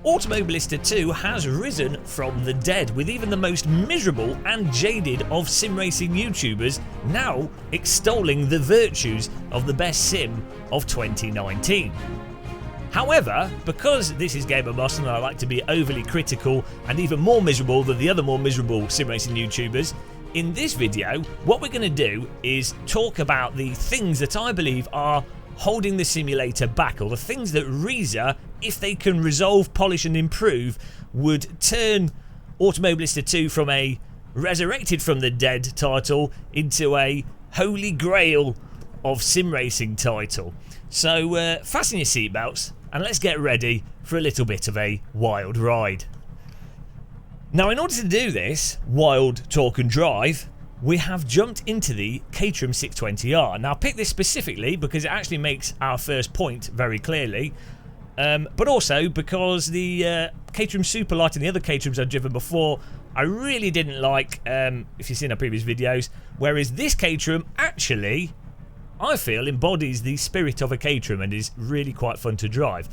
Automobilista 2 has risen from the dead, with even the most miserable and jaded of sim racing YouTubers now extolling the virtues of the best sim of 2019. However, because this is Gamer Moss and I like to be overly critical and even more miserable than the other more miserable sim racing YouTubers, in this video what we're going to do is talk about the things that I believe are holding the simulator back, or the things that Reza, if they can resolve, polish and improve, would turn Automobilista 2 from a resurrected from the dead title into a holy grail of sim racing title. So fasten your seatbelts and let's get ready for a little bit of a wild ride. Now, in order to do this wild talk and drive, we have jumped into the Caterham 620R. Now, I picked this specifically because it actually makes our first point very clearly, but also because the Caterham Superlight and the other Caterhams I've driven before, I really didn't like, if you've seen our previous videos, whereas this Caterham actually, I feel, embodies the spirit of a Caterham and is really quite fun to drive.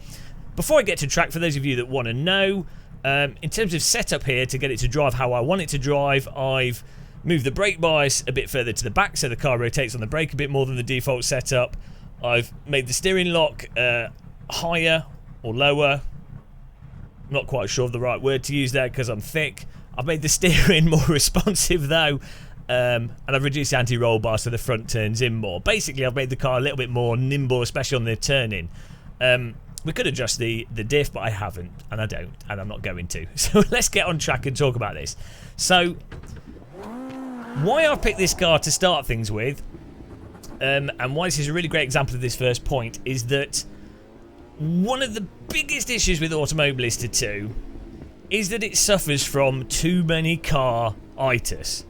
Before I get to track, for those of you that want to know, in terms of setup here to get it to drive how I want it to drive, I've moved the brake bias a bit further to the back so the car rotates on the brake a bit more than the default setup. I've made the steering lock higher or lower. I'm not quite sure of the right word to use there because I'm thick. I've made the steering more responsive though, and I've reduced the anti-roll bar so the front turns in more. Basically, I've made the car a little bit more nimble, especially on the turning. We could adjust the diff, but I haven't, and I don't, and I'm not going to. So let's get on track and talk about this. So, why I picked this car to start things with, and why this is a really great example of this first point, is that one of the biggest issues with Automobilista 2 is that it suffers from too many car-itis.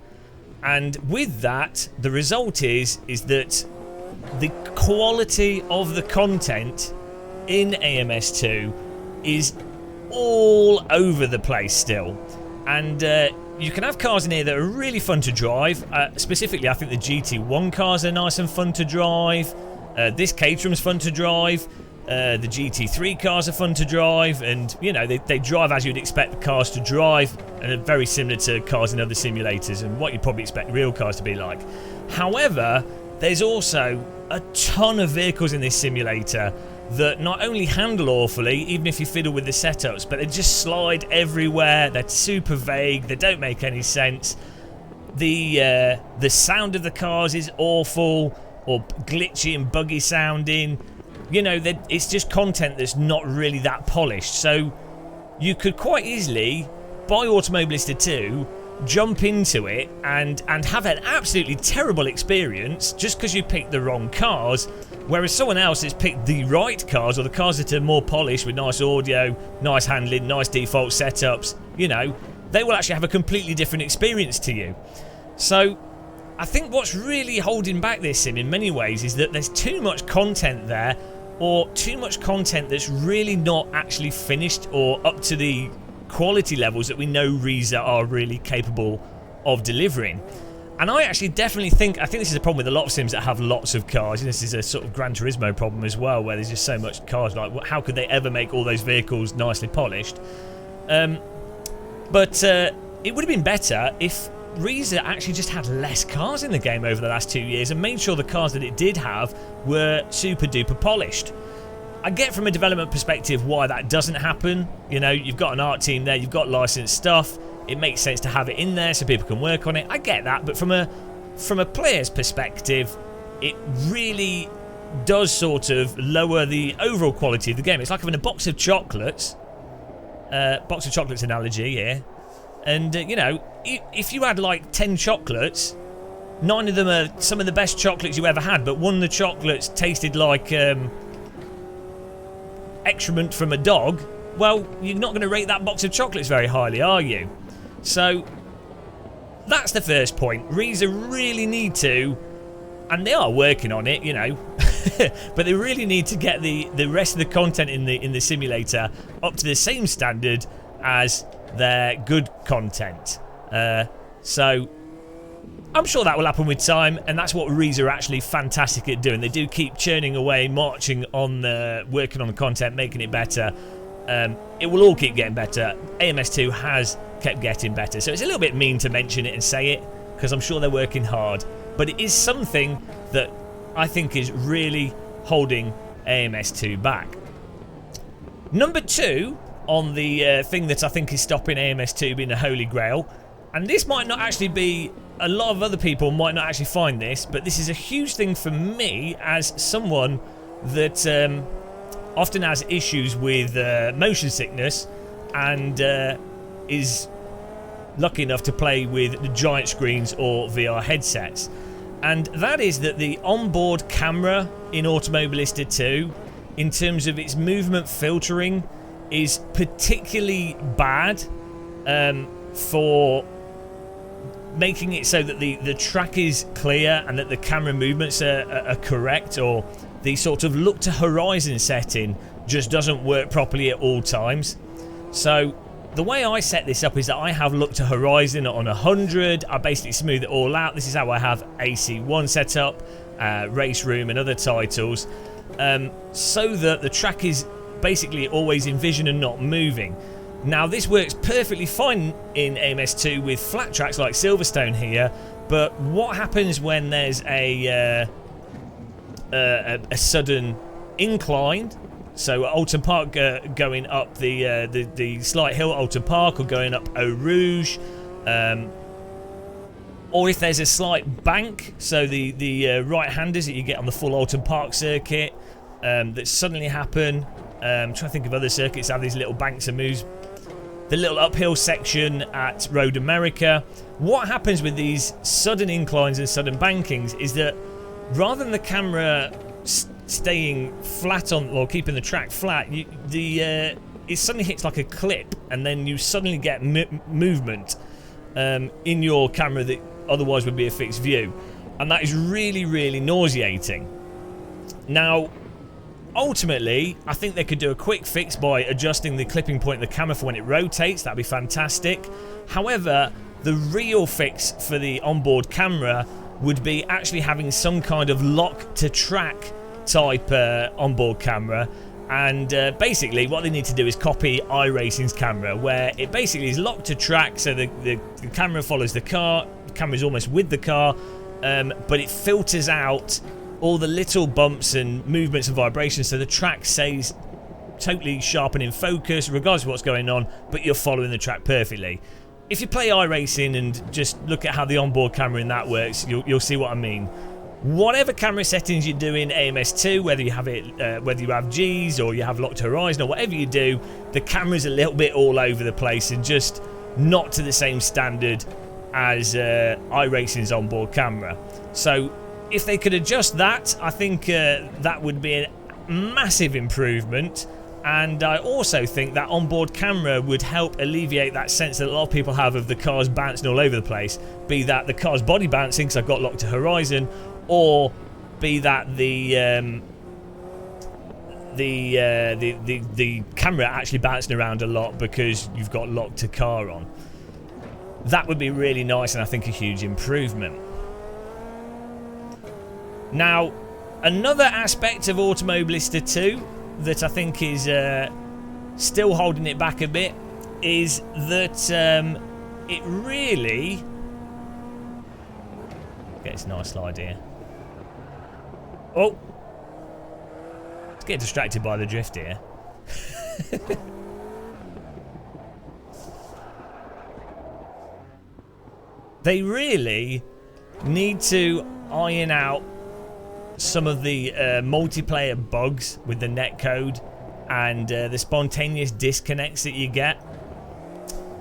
And with that, the result is that the quality of the content in AMS2 is all over the place still. And you can have cars in here that are really fun to drive. Specifically, I think the GT1 cars are nice and fun to drive. This Caterham's fun to drive. The GT3 cars are fun to drive, and you know they drive as you'd expect cars to drive, and are very similar to cars in other simulators and what you'd probably expect real cars to be like. However, there's also a ton of vehicles in this simulator that not only handle awfully, even if you fiddle with the setups, but they just slide everywhere. They're super vague. They don't make any sense. The sound of the cars is awful or glitchy and buggy sounding. You know, it's just content that's not really that polished. So you could quite easily buy Automobilista 2, jump into it, and have an absolutely terrible experience just because you picked the wrong cars, whereas someone else has picked the right cars, or the cars that are more polished with nice audio, nice handling, nice default setups. You know, they will actually have a completely different experience to you. So I think what's really holding back this sim in many ways is that there's too much content there, or too much content that's really not actually finished or up to the quality levels that we know Reza are really capable of delivering. And I actually definitely think this is a problem with a lot of sims that have lots of cars. This is a sort of Gran Turismo problem as well, where there's just so much cars. Like, how could they ever make all those vehicles nicely polished? But it would have been better if Reza actually just had less cars in the game over the last 2 years and made sure the cars that it did have were super duper polished. I get from a development perspective why that doesn't happen. You know, you've got an art team there, you've got licensed stuff, it makes sense to have it in there so people can work on it. I get that, but from a player's perspective, it really does sort of lower the overall quality of the game. It's like having a box of chocolates analogy here. And, you know, if you had like 10 chocolates, 9 of them are some of the best chocolates you ever had, but one of the chocolates tasted like excrement from a dog, well, you're not going to rate that box of chocolates very highly, are you? So, that's the first point. Reza really need to, and they are working on it, you know, but they really need to get the rest of the content in the simulator up to the same standard as their good content. So I'm sure that will happen with time, and that's what Reza are actually fantastic at doing. They do keep churning away, marching on working on the content, making it better. It will all keep getting better. AMS2 has kept getting better, so it's a little bit mean to mention it and say it, because I'm sure they're working hard, but it is something that I think is really holding AMS2 back. Number 2 on the thing that I think is stopping AMS2 being the holy grail, and this might not actually be, a lot of other people might not actually find this, but this is a huge thing for me as someone that often has issues with motion sickness and is lucky enough to play with the giant screens or VR headsets. And that is that the onboard camera in Automobilista 2, in terms of its movement filtering, is particularly bad for making it so that the track is clear and that the camera movements are correct, or the sort of look to horizon setting just doesn't work properly at all times. So the way I set this up is that I have look to horizon on 100. I basically smooth it all out. This is how I have AC1 set up, Race Room and other titles, so that the track is basically always in vision and not moving. Now this works perfectly fine in AMS2 with flat tracks like Silverstone here, but what happens when there's a sudden incline? So at Alton Park, going up the slight hill at Alton Park, or going up Eau Rouge, or if there's a slight bank, so the right-handers that you get on the full Alton Park circuit that suddenly happen. I'm trying to think of other circuits that have these little banks and moves. The little uphill section at Road America. What happens with these sudden inclines and sudden bankings is that rather than the camera staying flat on, or keeping the track flat, it suddenly hits like a clip, and then you suddenly get movement in your camera that otherwise would be a fixed view, and that is really, really nauseating. Now, ultimately, I think they could do a quick fix by adjusting the clipping point of the camera for when it rotates. That'd be fantastic. However, the real fix for the onboard camera would be actually having some kind of lock to track type onboard camera, and basically what they need to do is copy iRacing's camera, where it basically is locked to track, so the camera follows the car, the camera is almost with the car, but it filters out all the little bumps and movements and vibrations, so the track stays totally sharp and in focus regardless of what's going on, but you're following the track perfectly. If you play iRacing and just look at how the onboard camera in that works, you'll see what I mean. Whatever camera settings you do in AMS2, whether you have it, whether you have G's or you have locked horizon or whatever you do, the camera's a little bit all over the place and just not to the same standard as iRacing's onboard camera. So if they could adjust that, I think that would be a massive improvement. And I also think that onboard camera would help alleviate that sense that a lot of people have of the cars bouncing all over the place. Be that the car's body bouncing because I've got locked to horizon, or be that the camera actually bouncing around a lot because you've got locked to car on. That would be really nice, and I think a huge improvement. Now, another aspect of Automobilista 2 that I think is still holding it back a bit is that it really... Get this nice slide here. Oh! Let's get distracted by the drift here. They really need to iron out some of the multiplayer bugs with the netcode and the spontaneous disconnects that you get.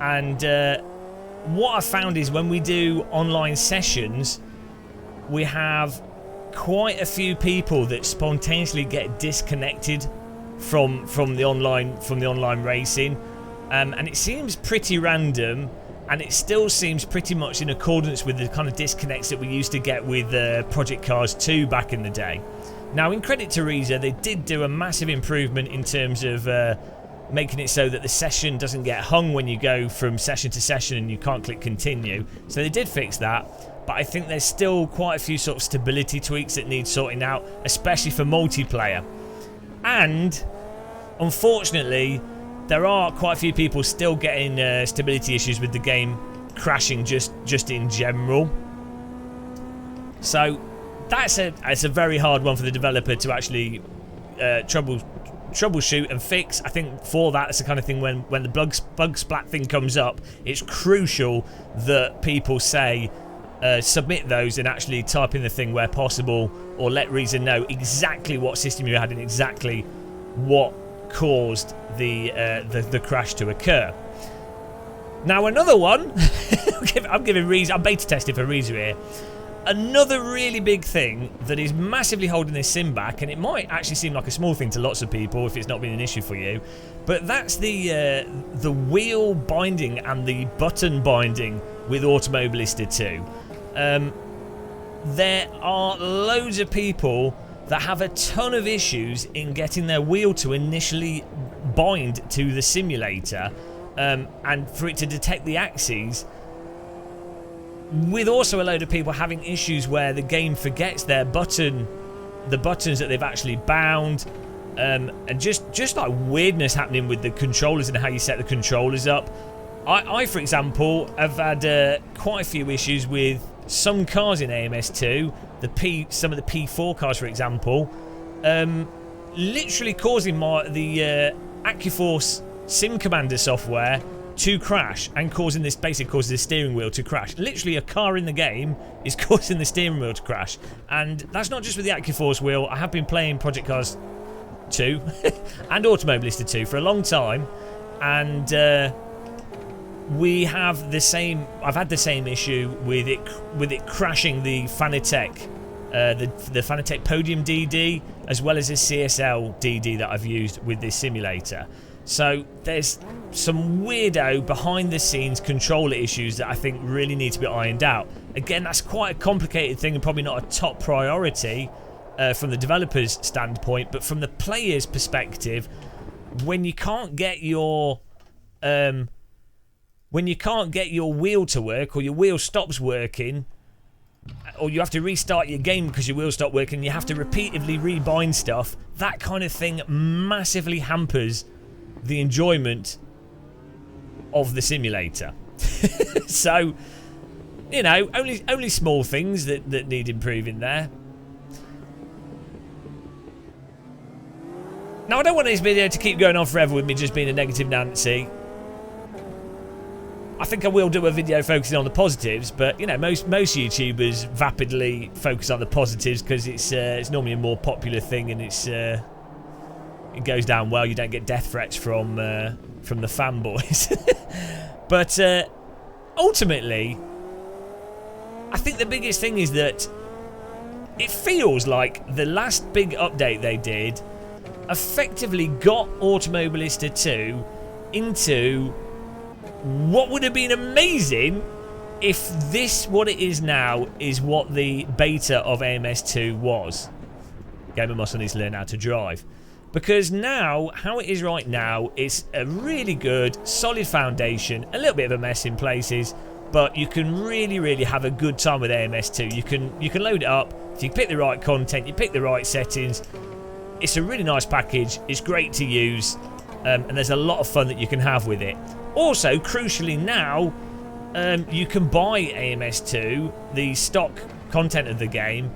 And what I found is when we do online sessions, we have quite a few people that spontaneously get disconnected from the online racing, and it seems pretty random. And it still seems pretty much in accordance with the kind of disconnects that we used to get with Project Cars 2 back in the day. Now, in credit to Reza, they did do a massive improvement in terms of making it so that the session doesn't get hung when you go from session to session and you can't click continue. So they did fix that, but I think there's still quite a few sort of stability tweaks that need sorting out, especially for multiplayer. And, unfortunately, there are quite a few people still getting stability issues with the game crashing just in general. So it's a very hard one for the developer to actually troubleshoot and fix. I think for that, it's the kind of thing when the bug splat thing comes up, it's crucial that people say submit those and actually type in the thing where possible, or let Reason know exactly what system you had and exactly what caused the crash to occur. Now another one, I'm giving Reason, I'm beta testing for Reason here. Another really big thing that is massively holding this sim back, and it might actually seem like a small thing to lots of people if it's not been an issue for you, but that's the wheel binding and the button binding with Automobilista 2. There are loads of people that have a ton of issues in getting their wheel to initially bind to the simulator, and for it to detect the axes, with also a load of people having issues where the game forgets the buttons that they've actually bound, and just like weirdness happening with the controllers and how you set the controllers up. I for example, have had quite a few issues with some cars in AMS2, some of the P4 cars, for example, literally causing the AccuForce Sim Commander software to crash, and causing this, basically causes the steering wheel to crash. Literally a car in the game is causing the steering wheel to crash, and that's not just with the AccuForce wheel. I have been playing Project Cars 2 and Automobilista 2 for a long time, and we have the same. I've had the same issue with it crashing the Fanatec, the Fanatec Podium DD, as well as the CSL DD that I've used with this simulator. So there's some weirdo behind the scenes controller issues that I think really need to be ironed out. Again, that's quite a complicated thing and probably not a top priority from the developer's standpoint, but from the player's perspective, when you can't get your wheel to work, or your wheel stops working, or you have to restart your game because your wheel stopped working, you have to repeatedly rebind stuff, that kind of thing massively hampers the enjoyment of the simulator. So, you know, only small things that need improving there. Now, I don't want this video to keep going on forever with me just being a negative Nancy. I think I will do a video focusing on the positives, but you know, most YouTubers vapidly focus on the positives because it's normally a more popular thing, and it goes down well. You don't get death threats from the fanboys. But ultimately, I think the biggest thing is that it feels like the last big update they did effectively got Automobilista 2 into what would have been amazing if what it is now is what the beta of AMS2 was. Gamer Muscle needs to learn how to drive. Because now, how it is right now, it's a really good, solid foundation, a little bit of a mess in places, but you can really, really have a good time with AMS2. You can load it up, if you pick the right content, you pick the right settings. It's a really nice package, it's great to use, and there's a lot of fun that you can have with it. Also, crucially now, you can buy AMS2, the stock content of the game,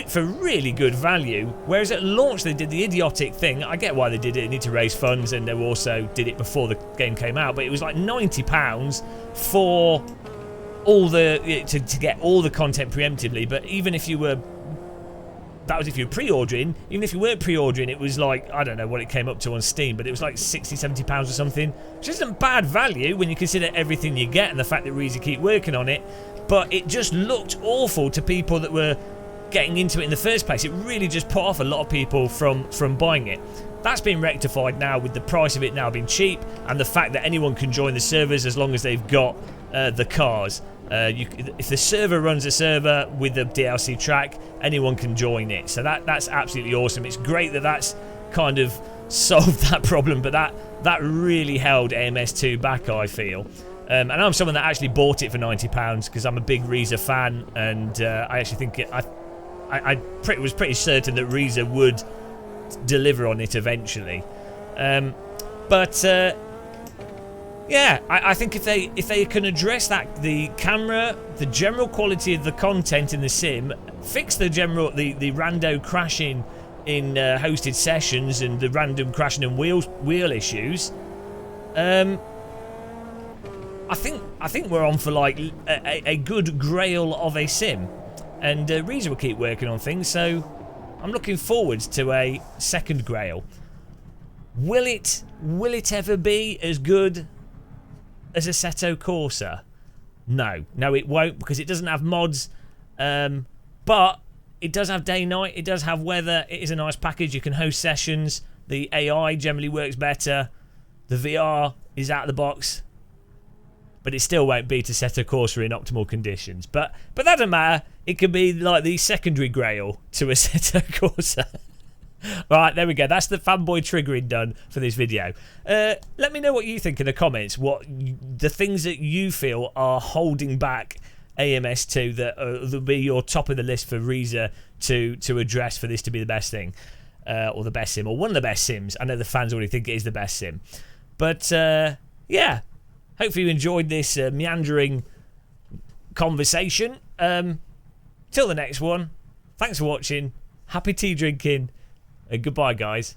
for really good value, whereas at launch they did the idiotic thing. I get why they did it, they need to raise funds, and they also did it before the game came out, but it was like £90 for all to get all the content preemptively. But even if you were, that was if you were pre-ordering, even if you weren't pre-ordering, it was like, I don't know what it came up to on Steam, but it was like £60-70 or something, which isn't bad value when you consider everything you get and the fact that Reezy keep working on it. But it just looked awful to people that were getting into it in the first place. It really just put off a lot of people from buying it. That's been rectified now with the price of it now being cheap, and the fact that anyone can join the servers as long as they've got the cars. If the server runs a server with the DLC track, anyone can join it. So that's absolutely awesome. It's great that that's kind of solved that problem, but that really held AMS2 back, I feel. And I'm someone that actually bought it for £90 because I'm a big Reza fan, and I actually think I was pretty certain that Reza would deliver on it eventually. But Yeah, I think if they can address that, the camera, the general quality of the content in the sim, fix the rando crashing in hosted sessions and the random crashing and wheel issues, I think we're on for like a good grail of a sim, and Reza will keep working on things. So I'm looking forward to a second grail. Will it ever be as good as Assetto Corsa? No, it won't, because it doesn't have mods, but it does have day-night, it does have weather, it is a nice package, you can host sessions, the AI generally works better, the VR is out of the box, but it still won't beat Assetto Corsa in optimal conditions. But that doesn't matter, it could be like the secondary grail to Assetto Corsa. Right, there we go. That's the fanboy triggering done for this video. Let me know what you think in the comments. The things that you feel are holding back AMS2 that will be your top of the list for Reza to address for this to be the best thing, or the best sim, or one of the best sims. I know the fans already think it is the best sim, but yeah. Hopefully you enjoyed this meandering conversation. Till the next one. Thanks for watching. Happy tea drinking. And goodbye, guys.